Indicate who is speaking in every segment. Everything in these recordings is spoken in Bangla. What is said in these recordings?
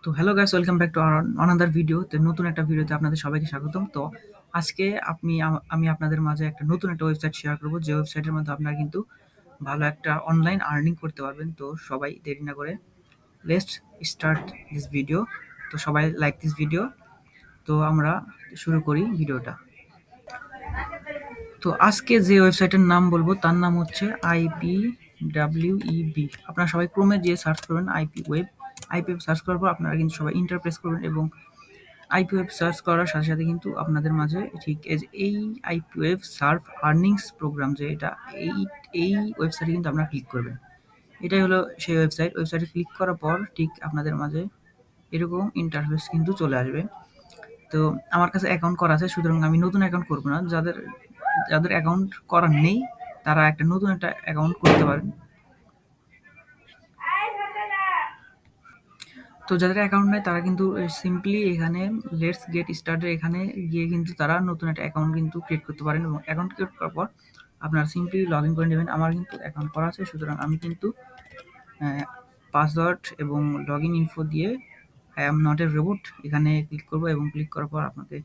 Speaker 1: তো hello guys, welcome back to অনাদার video. তো নতুন একটা ভিডিওতে আপনাদের সবাইকে স্বাগতম। তো আজকে আমি আপনাদের মাঝে একটা নতুন একটা ওয়েবসাইট শেয়ার করব, যে ওয়েবসাইটের মধ্যে আপনারা কিন্তু ভালো একটা অনলাইন আর্নিং করতে পারবেন। তো সবাই দেরি না করে লেটস স্টার্ট দিস ভিডিও। তো সবাই লাইক দিস ভিডিও। তো আমরা শুরু করি ভিডিওটা। তো আজকে যে ওয়েবসাইটের নাম বলবো তার নাম হচ্ছে IPWEB। আপনারা সবাই ক্রোমে যে সার্চ করবেন আইপি ওয়েব সার্চ করার পর আপনারা কিন্তু সবাই ইন্টারপ্রেস করবেন, এবং আইপি ওয়েব সার্চ করার সাথে সাথে কিন্তু আপনাদের মাঝে ঠিক এই IP web serve earnings program, যে এটা এই এই ওয়েবসাইটে কিন্তু আপনারা ক্লিক করবেন। এটাই হলো সেই ওয়েবসাইটে ক্লিক করার পর ঠিক আপনাদের মাঝে এরকম ইন্টারফেস কিন্তু চলে আসবে। তো আমার কাছে অ্যাকাউন্ট করা আছে, সুতরাং আমি নতুন অ্যাকাউন্ট করব না। যাদের যাদের অ্যাকাউন্ট করা নেই তারা একটা নতুন একটা অ্যাকাউন্ট করতে পারেন। তো যাদের অ্যাকাউন্ট নেই তারা কিন্তু সিম্পলি এখানে লেটস গেট স্টার্টেড এখানে গিয়ে কিন্তু তারা নতুন একটা অ্যাকাউন্ট কিন্তু ক্রিয়েট করতে পারেন, এবং অ্যাকাউন্ট ক্রিয়েট করার পর আপনারা সিম্পলি লগ ইন করে নেবেন। আমার কিন্তু অ্যাকাউন্ট করা আছে, সুতরাং আমি কিন্তু পাসওয়ার্ড এবং লগ ইন ইনফো দিয়ে I am not a robot এখানে ক্লিক করব, এবং ক্লিক করার পর আপনাকে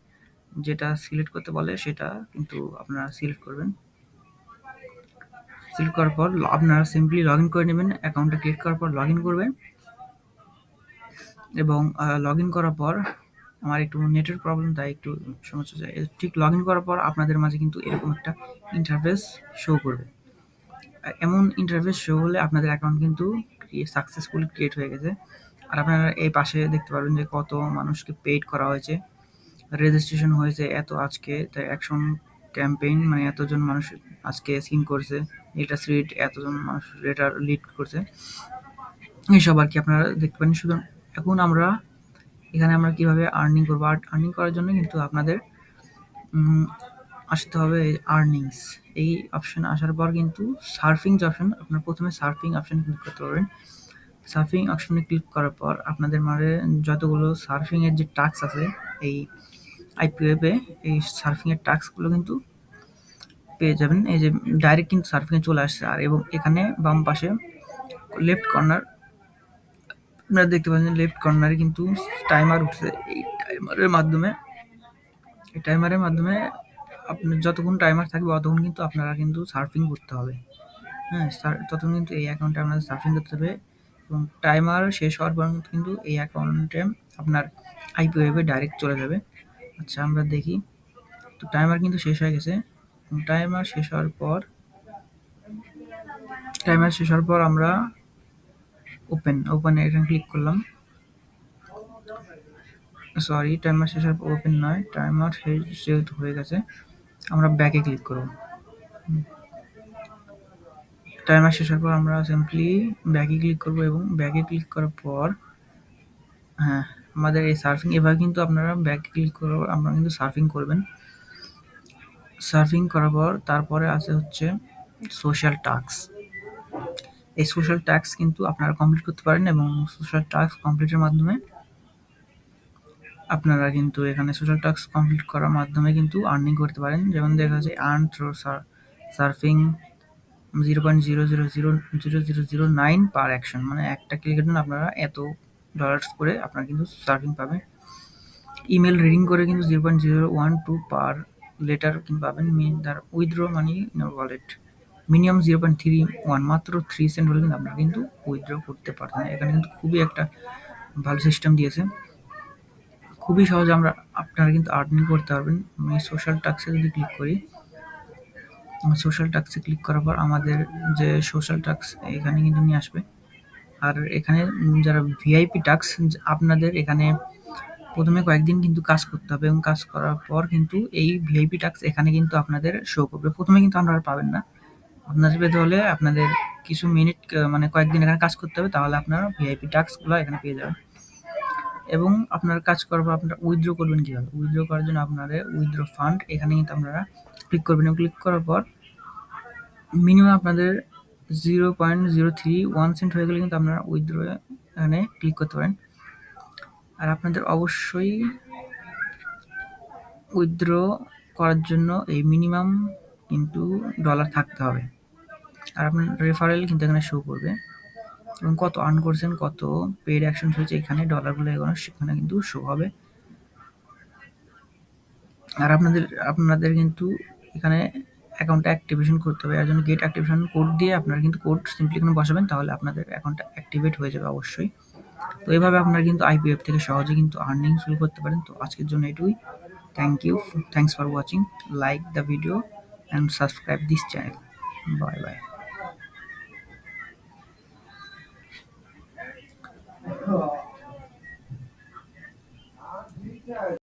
Speaker 1: যেটা সিলেক্ট করতে বলে সেটা কিন্তু আপনারা সিলেক্ট করবেন। সিলেক্ট করার পর আপনারা সিম্পলি লগ ইন করে নেবেন। অ্যাকাউন্টটা ক্রিয়েট করার পর লগ ইন করবেন, এবং লগ ইন করার পর আমার একটু নেটের প্রবলেম, তাই একটু সমস্যা যায়। ঠিক লগ ইন করার পর আপনাদের মাঝে কিন্তু এরকম একটা ইন্টারফেস শো করবে। এমন ইন্টারফেস শো হলে আপনাদের অ্যাকাউন্ট কিন্তু সাকসেসফুলি ক্রিয়েট হয়ে গেছে। আর আপনারা এই পাশে দেখতে পারবেন যে কত মানুষকে পেইড করা হয়েছে, রেজিস্ট্রেশন হয়েছে এত আজকে, তাই অ্যাকশন ক্যাম্পেইন মানে এতজন মানুষ আজকে সিন করছে, এটা সিট এতজন মানুষ এটা লিড করছে, এইসব আর কি আপনারা দেখতে পারেন। শুধু এখন এখানে আমরা কিভাবে আর্নিং করবো, আর্নিং করার জন্য কিন্তু আপনাদের আসতে হবে আর্নিংস এই অপশনে। আসার পর কিন্তু সার্ফিং যে অপশন, আপনার প্রথমে সার্ফিং অপশনে ক্লিক করতে পারবেন। সার্ফিং অপশনে ক্লিক করার পর আপনাদের মাঝে যতগুলো সার্ফিংয়ের যে টাস্ক আছে এই আইপি ওয়েবে, এই সার্ফিংয়ের টাস্কগুলো কিন্তু পেয়ে যাবেন। এই যে ডাইরেক্ট কিন্তু সার্ফিংয়ে চলে আসছে। আর এবং এখানে বাম পাশে লেফট কর্নার আপনারা দেখতে পাচ্ছেন, লেফট কর্নারে কিন্তু টাইমার উঠছে। এই টাইমারের মাধ্যমে আপনার যতক্ষণ টাইমার থাকবে ততক্ষণ কিন্তু আপনারা কিন্তু সার্ফিং করতে হবে। হ্যাঁ, ততক্ষণ কিন্তু এই অ্যাকাউন্টে আপনাদের সার্ফিং করতে হবে, এবং টাইমার শেষ হওয়ার পর্যন্ত কিন্তু এই অ্যাকাউন্টে আপনার আইপি ওয়েবে ডাইরেক্ট চলে যাবে। আচ্ছা, আমরা দেখি। তো টাইমার কিন্তু শেষ হয়ে গেছে। টাইমার শেষ হওয়ার পর আমরা ওপেনে এখানে ক্লিক করলাম। সরি, টাইমার শেষ হওয়ার পর ওপেন নয়, টাইমার যেহেতু হয়ে গেছে আমরা ব্যাকে ক্লিক করব। টাইমার শেষ হওয়ার পর আমরা সিম্পলি ব্যাকে ক্লিক করব, এবং ব্যাকে ক্লিক করার পর হ্যাঁ, আমাদের এই সার্ফিং এভাবে কিন্তু আপনারা ব্যাকে ক্লিক করে আপনারা কিন্তু সার্ফিং করবেন। সার্ফিং করার পর তারপরে আছে হচ্ছে সোশ্যাল টাস্ক। এই সোশ্যাল টাস্ক কিন্তু আপনারা কমপ্লিট করতে পারেন, এবং সোশ্যাল টাস্ক কমপ্লিটের মাধ্যমে আপনারা কিন্তু এখানে সোশ্যাল টাস্ক কমপ্লিট করার মাধ্যমে কিন্তু আর্নিং করতে পারেন। যেমন দেখা যাচ্ছে earn through surfing 0.0000009 per action, মানে একটা ক্লিকের জন্য আপনারা এত ডলার্স করে আপনারা কিন্তু সার্ফিং পাবেন। ইমেল রিডিং করে কিন্তু 0.012 পার লেটার কিন্তু পাবেন। তার withdraw money in wallet minimum 0.31, মাত্র 3 সেন্ট হলে কিন্তু আপনারা কিন্তু উইথড্র করতে পারবেন। এখানে কিন্তু খুবই একটা ভালো সিস্টেম দিয়েছে, খুবই সহজে আপনারা কিন্তু আর্নিং করতে পারবেন। আমি সোশ্যাল টাস্কে যদি ক্লিক করি, সোশ্যাল টাস্কে ক্লিক করার পর আমাদের যে সোশ্যাল টাস্ক এখানে কিন্তু নিয়ে আসবে। আর এখানে যারা ভিআইপি টাস্ক, আপনাদের এখানে প্রথমে কয়েকদিন কিন্তু কাজ করতে হবে, এবং কাজ করার পর কিন্তু এই ভিআইপি টাস্ক এখানে কিন্তু আপনাদের শো করবে। প্রথমে কিন্তু আপনারা পাবেন না, আপনাদের পেতে হলে আপনাদের কিছু মিনিট মানে কয়েকদিন এখানে কাজ করতে হবে, তাহলে আপনারা ভিআইপি টাস্কগুলো এখানে পেয়ে যাবেন। এবং আপনার কাজ করার পর আপনারা উইথড্র করবেন কীভাবে, উইথড্র করার জন্য আপনাদের উইথড্র ফান্ড এখানে কিন্তু আপনারা ক্লিক করবেন, এবং ক্লিক করার পর মিনিমাম আপনাদের 0.031 সেন্ট হয়ে গেলে কিন্তু আপনারা উইথড্র এখানে ক্লিক করতে পারেন। আর আপনাদের অবশ্যই উইথড্র করার জন্য এই মিনিমাম কিন্তু ডলার থাকতে হবে। আর আপনার রেফারেল কিন্তু এখানে শো করবে। এবং কত আর্ন করছেন, কত পেইড অ্যাকশন হয়েছে, এখানে ডলারগুলো এগোনো সেখানে কিন্তু শো হবে। আর আপনাদের কিন্তু এখানে অ্যাকাউন্টটা অ্যাক্টিভেশন করতে হবে। এর জন্য গেট অ্যাক্টিভেশন কোড দিয়ে আপনারা কিন্তু কোড সিম্পলি এখানে বসাবেন, তাহলে আপনাদের অ্যাকাউন্টটা অ্যাক্টিভেট হয়ে যাবে অবশ্যই। তো এইভাবে আপনারা কিন্তু আইপিএফ থেকে সহজে কিন্তু আর্নিং শুরু করতে পারেন। তো আজকের জন্য এটুকুই। Thanks for watching, like the video and subscribe this channel. Bye bye.